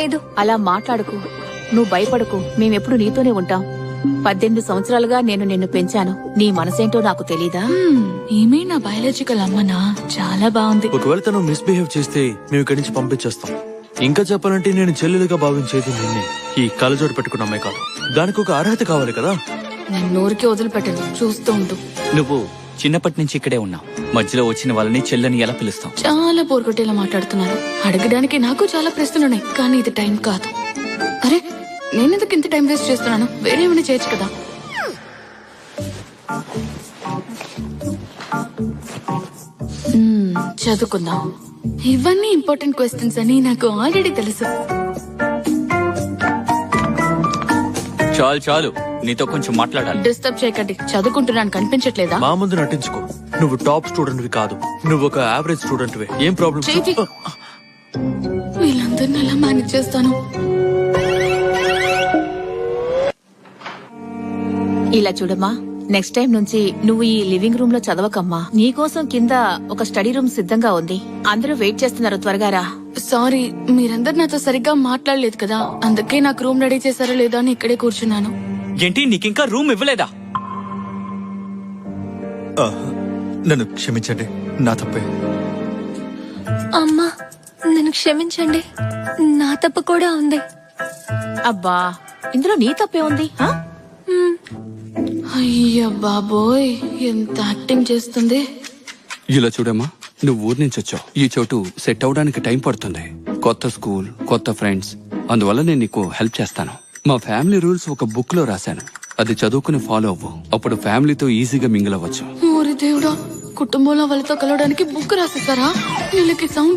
లేదు. అలా మాట్లాడుకు, నువ్వు భయపడకు, మేమెప్పుడు నీతోనే ఉంటాం. 18 సంవత్సరాలుగా నేను నిన్ను పెంచాను. నీ మనసేంటో నాకు తెలీదా? ఈమె నా బయాలజికల్ అమ్మనా? చాలా బాగుంది. ఒకవేళ తను మిస్బిహేవ్ చేస్తే మేము ఇక్కడి నుంచి పంపించేస్తాం. ఇంకా చెప్పాలంటే నేను చెల్లెలుగా భావించేది నిన్నే. ఈ కళ్ళజోడు పెట్టుకున్న అమ్మాయి కాదు. దానికి ఒక అర్హత కావాలి కదా. నేను నోరుకి వదిలిపెట్టను, చూస్తూ ఉండు. నువ్వు చిన్నప్పటి నుంచి ఇక్కడే ఉన్నావు. మధ్యలో వచ్చిన వాళ్ళని చెల్లని ఎలా పిలుస్తావు? చాలా పోరుకొట్టేలా మాట్లాడుతున్నాను. అడగడానికి నాకు చాలా ప్రశ్నలున్నాయి, కానీ ఇది టైం కాదు. అరే, నేనెందుకు ఇంత టైం వేస్ట్ చేస్తున్నాను? వేరేమైనా చేయొచ్చు కదా. చదువుకుందాం. ఇవన్నీ ఇంపార్టెంట్ క్వశ్చన్స్ అని నాకు ఆల్రెడీ తెలుసు. చాలు చాలు, నీతో కొంచెం మాట్లాడాలి. డిస్టర్బ్ చేయకండి, చదువుకుంటున్నాను. కనిపించట్లేదా? మా ముందు నటించుకో. నువ్వు టాప్ స్టూడెంట్వి కాదు, నువ్వు ఒక యావరేజ్ స్టూడెంట్వే. ఏం ప్రాబ్లం? చేతి. వీళ్ళందరినీ ఎలా మేనేజ్ చేస్తాను? ఇలా చూడమ్మా, నెక్స్ట్ టైం నుంచి నువ్వు ఈ లివింగ్ రూమ్ లో చదవకమ్మా. నీకోసం కింద ఒక స్టడీ రూమ్ సిద్ధంగా ఉంది. అందరూ వెయిట్ చేస్తున్నారు, త్వరగా రా. సారీ, మీరందరు నాతో సరిగ్గా మాట్లాడలేదు కదా, అందుకే నాకు రూమ్ రెడీ చేశారో లేదో అని ఇక్కడే కూర్చున్నాను. ఏంటి, నీకింకా రూమ్ ఇవ్వలేదా? నన్ను క్షమించండి, నా తప్పే. అమ్మా, నన్ను క్షమించండి, నా తప్పు కూడా ఉంది. అబ్బా, ఇందులో నీ తప్పే ఉంది? అయ్యా బాబోయ్, ఎంత యాక్టింగ్ చేస్తుంది. ఇలా చూడమ్మా, నువ్వు ఊరి నుంచి వచ్చావు. ఈ చోటు సెట్ అవడానికి టైం పడుతుంది. కొత్త స్కూల్, కొత్త ఫ్రెండ్స్, అందువల్ల నేను నీకు హెల్ప్ చేస్తాను. మా ఫ్యామిలీ రూల్స్ ఒక బుక్ లో రాశాను, అది చదువుకుని ఫాలో అవ్వు. అప్పుడు ఫ్యామిలీతో ఈజీగా మింగిల్ అవ్వచ్చు. ఓరి దేవుడా, కుటుంబంలో వాళ్ళతో కలవడానికి బుక్ రాసేస్తారా? వీళ్ళకి సౌండ్